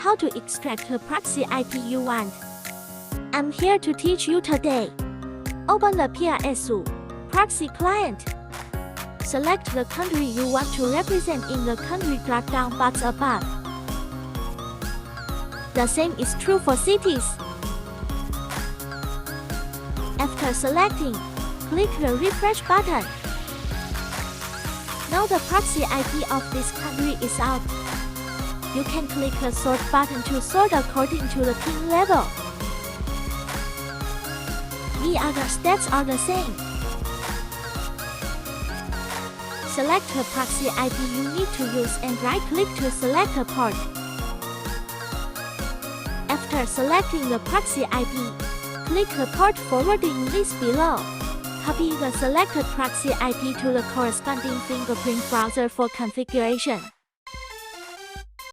how to extract the proxy IP you want. I'm here to teach you today. Open the Pia S5 Proxy client. Select the country you want to represent in the country drop-down box above. The same is true for cities. After selecting, click the refresh button. Now the proxy IP of this country is out. You can click the sort button to sort according to the pin level. The other steps are the same. Select the proxy IP you need to use and right-click to select a port. After selecting the proxy IP, click the port forwarding list below. Copy the selected proxy IP to the corresponding fingerprint browser for configuration.